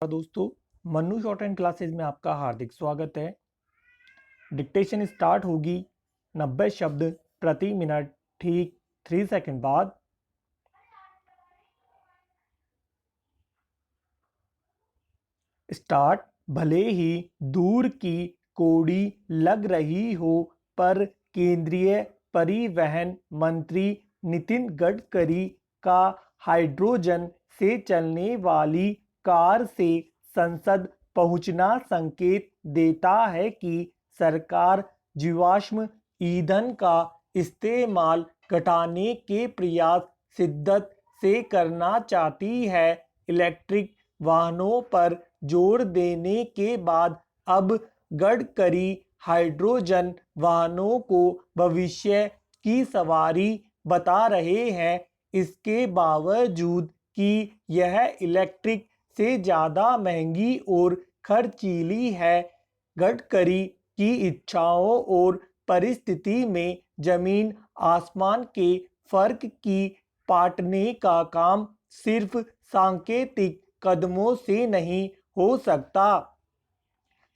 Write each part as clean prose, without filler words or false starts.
दोस्तों, Mannu short and classes में आपका हार्दिक स्वागत है। डिक्टेशन स्टार्ट होगी 90 शब्द प्रति मिनट ठीक 3 सेकंड बाद। स्टार्ट। भले ही दूर की कोड़ी लग रही हो, पर केंद्रीय परिवहन मंत्री नितिन गडकरी का हाइड्रोजन से चलने वाली कार से संसद पहुंचना संकेत देता है कि सरकार जीवाश्म ईंधन का इस्तेमाल घटाने के प्रयास शिद्दत से करना चाहती है। इलेक्ट्रिक वाहनों पर जोर देने के बाद अब गडकरी हाइड्रोजन वाहनों को भविष्य की सवारी बता रहे हैं। इसके बावजूद कि यह इलेक्ट्रिक से ज़्यादा महंगी और खर्चीली है, गडकरी की इच्छाओं और परिस्थिति में जमीन आसमान के फर्क की पाटने का काम सिर्फ सांकेतिक कदमों से नहीं हो सकता।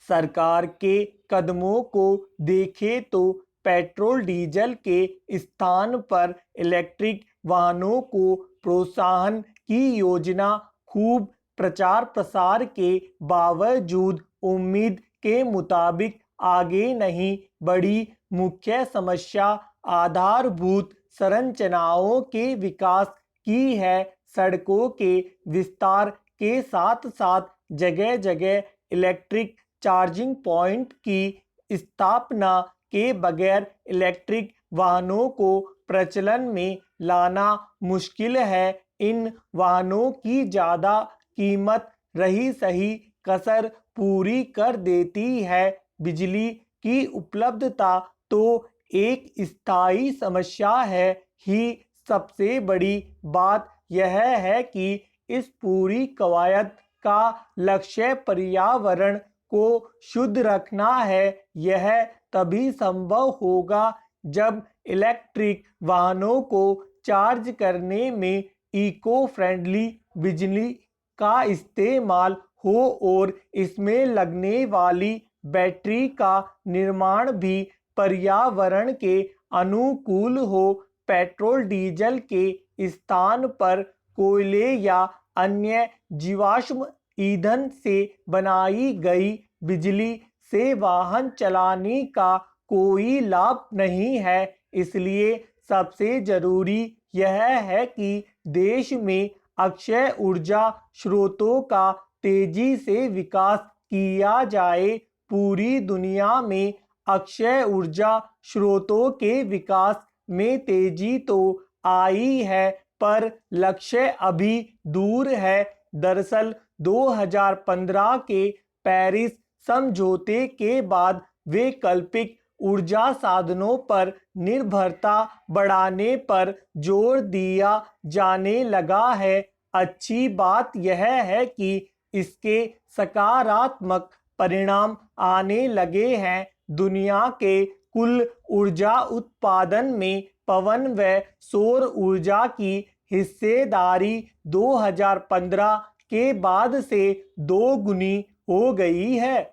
सरकार के कदमों को देखें तो पेट्रोल डीजल के स्थान पर इलेक्ट्रिक वाहनों को प्रोत्साहन की योजना खूब प्रचार प्रसार के बावजूद उम्मीद के मुताबिक आगे नहीं बढ़ी। मुख्य समस्या आधारभूत संरचनाओं के विकास की है। सड़कों के विस्तार के साथ साथ जगह जगह इलेक्ट्रिक चार्जिंग पॉइंट की स्थापना के बगैर इलेक्ट्रिक वाहनों को प्रचलन में लाना मुश्किल है। इन वाहनों की ज़्यादा कीमत रही सही कसर पूरी कर देती है। बिजली की उपलब्धता तो एक स्थायी समस्या है ही। सबसे बड़ी बात यह है कि इस पूरी कवायद का लक्ष्य पर्यावरण को शुद्ध रखना है। यह तभी संभव होगा जब इलेक्ट्रिक वाहनों को चार्ज करने में इको फ्रेंडली बिजली का इस्तेमाल हो और इसमें लगने वाली बैटरी का निर्माण भी पर्यावरण के अनुकूल हो। पेट्रोल डीजल के स्थान पर कोयले या अन्य जीवाश्म ईंधन से बनाई गई बिजली से वाहन चलाने का कोई लाभ नहीं है। इसलिए सबसे जरूरी यह है कि देश में अक्षय ऊर्जा स्रोतों का तेजी से विकास किया जाए। पूरी दुनिया में अक्षय ऊर्जा स्रोतों के विकास में तेजी तो आई है, पर लक्ष्य अभी दूर है। दरअसल 2015 के पेरिस समझौते के बाद वैकल्पिक ऊर्जा साधनों पर निर्भरता बढ़ाने पर जोर दिया जाने लगा है। अच्छी बात यह है कि इसके सकारात्मक परिणाम आने लगे हैं। दुनिया के कुल ऊर्जा उत्पादन में पवन व सौर ऊर्जा की हिस्सेदारी 2015 के बाद से 2 गुनी हो गई है।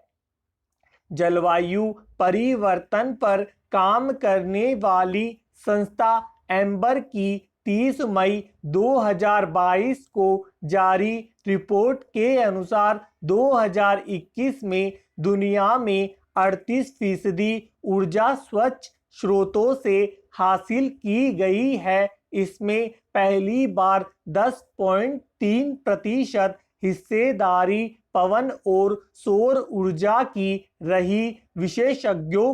जलवायु परिवर्तन पर काम करने वाली संस्था एम्बर की 30 मई 2022 को जारी रिपोर्ट के अनुसार 2021 में दुनिया में 38% ऊर्जा स्वच्छ स्रोतों से हासिल की गई है। इसमें पहली बार 10.3% हिस्सेदारी पवन और सौर ऊर्जा की रही। विशेषज्ञों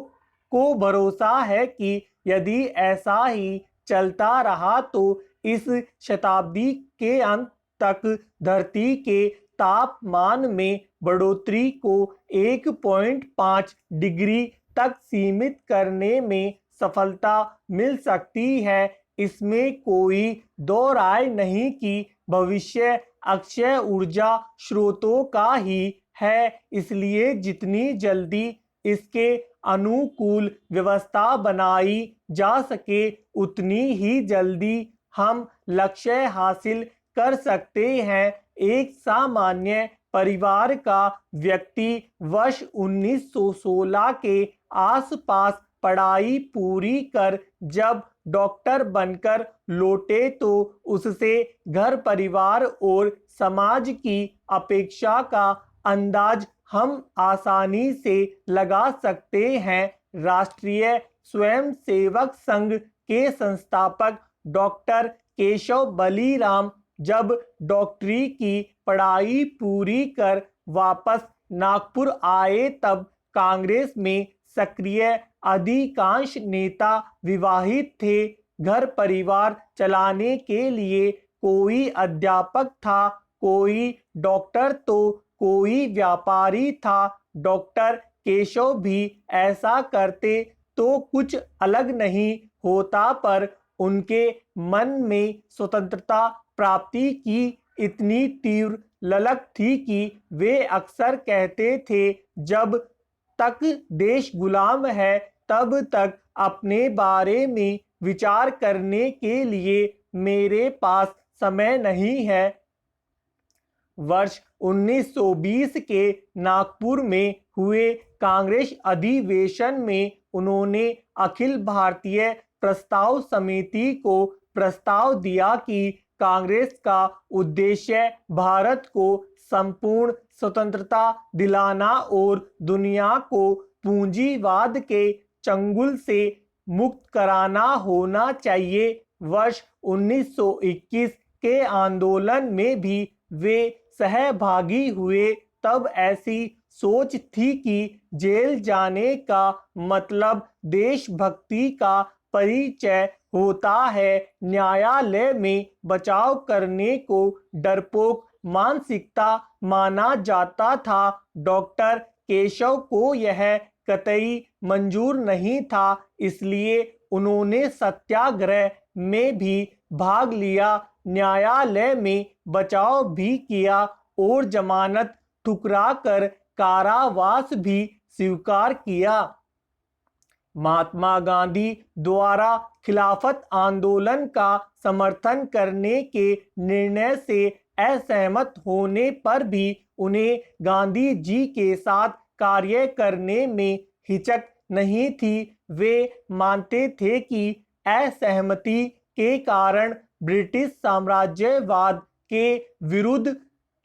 को भरोसा है कि यदि ऐसा ही चलता रहा तो इस शताब्दी के अंत तक धरती के तापमान में बढ़ोतरी को 1.5 डिग्री तक सीमित करने में सफलता मिल सकती है। इसमें कोई दो राय नहीं कि भविष्य अक्षय ऊर्जा स्रोतों का ही है। इसलिए जितनी जल्दी इसके अनुकूल व्यवस्था बनाई जा सके उतनी ही जल्दी हम लक्ष्य हासिल कर सकते हैं। एक सामान्य परिवार का व्यक्ति वर्ष 1916 के आसपास पढ़ाई पूरी कर जब डॉक्टर बनकर लौटे तो उससे घर परिवार और समाज की अपेक्षा का अंदाज हम आसानी से लगा सकते हैं। राष्ट्रीय स्वयंसेवक संघ के संस्थापक डॉक्टर केशव बलीराम जब डॉक्टरी की पढ़ाई पूरी कर वापस नागपुर आए तब कांग्रेस में सक्रिय अधिकांश नेता विवाहित थे। घर परिवार चलाने के लिए कोई अध्यापक था, कोई डॉक्टर तो कोई व्यापारी था। डॉक्टर केशव भी ऐसा करते तो कुछ अलग नहीं होता, पर उनके मन में स्वतंत्रता प्राप्ति की इतनी तीव्र ललक थी कि वे अक्सर कहते थे, जब तक देश गुलाम है तब तक अपने बारे में विचार करने के लिए मेरे पास समय नहीं है। वर्ष 1920 के नागपुर में हुए कांग्रेस अधिवेशन में उन्होंने अखिल भारतीय प्रस्ताव समिति को प्रस्ताव दिया कि कांग्रेस का उद्देश्य भारत को संपूर्ण स्वतंत्रता दिलाना और दुनिया को पूंजीवाद के चंगुल से मुक्त कराना होना चाहिए। वर्ष 1921 के आंदोलन में भी वे सहभागी हुए। तब ऐसी सोच थी कि जेल जाने का मतलब देशभक्ति का परिचय होता है। न्यायालय में बचाव करने को डरपोक मानसिकता माना जाता था। डॉक्टर केशव को यह कतई मंजूर नहीं था, इसलिए उन्होंने सत्याग्रह में भी भाग लिया, न्यायालय में बचाव भी किया और जमानत ठुकराकर कारावास भी स्वीकार किया। महात्मा गांधी द्वारा खिलाफत आंदोलन का समर्थन करने के निर्णय से असहमत होने पर भी उन्हें गांधी जी के साथ कार्य करने में हिचक नहीं थी। वे मानते थे कि असहमति के कारण ब्रिटिश साम्राज्यवाद के विरुद्ध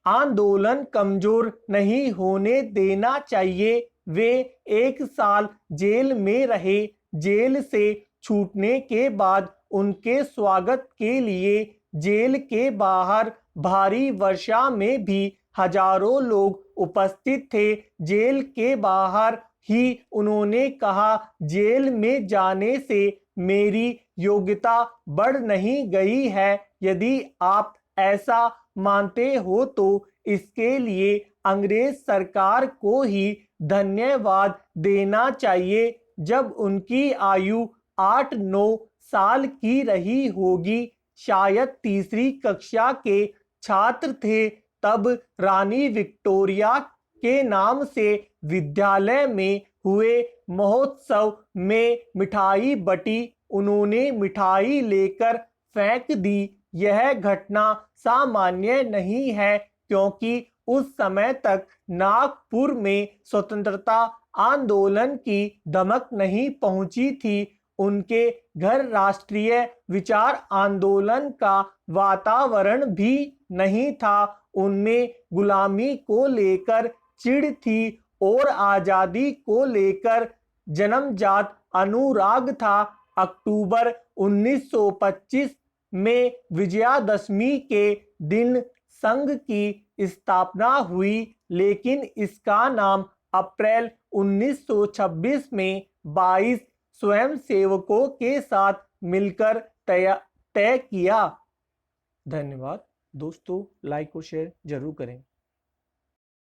आंदोलन कमजोर नहीं होने देना चाहिए। वे 1 साल जेल में रहे। जेल से छूटने के बाद उनके स्वागत के लिए जेल के बाहर भारी वर्षा में भी हजारों लोग उपस्थित थे। जेल के बाहर ही उन्होंने कहा, जेल में जाने से मेरी योग्यता बढ़ नहीं गई है। यदि आप ऐसा मानते हो तो इसके लिए अंग्रेज सरकार को ही धन्यवाद देना चाहिए। जब उनकी आयु 8-9 साल की रही होगी, शायद तीसरी कक्षा के छात्र थे, तब रानी विक्टोरिया के नाम से विद्यालय में हुए महोत्सव में मिठाई बटी। उन्होंने मिठाई लेकर फेंक दी। यह घटना सामान्य नहीं है, क्योंकि उस समय तक नागपुर में स्वतंत्रता आंदोलन की धमक नहीं पहुंची थी। उनके घर राष्ट्रीय विचार आंदोलन का वातावरण भी नहीं था। उनमें गुलामी को लेकर चिढ़ थी और आजादी को लेकर जन्मजात अनुराग था। अक्टूबर 1925 में विजयादशमी के दिन संघ की स्थापना हुई, लेकिन इसका नाम अप्रैल 1926 में 22 स्वयंसेवकों के साथ मिलकर तय किया। धन्यवाद दोस्तों, लाइक और शेयर जरूर करें।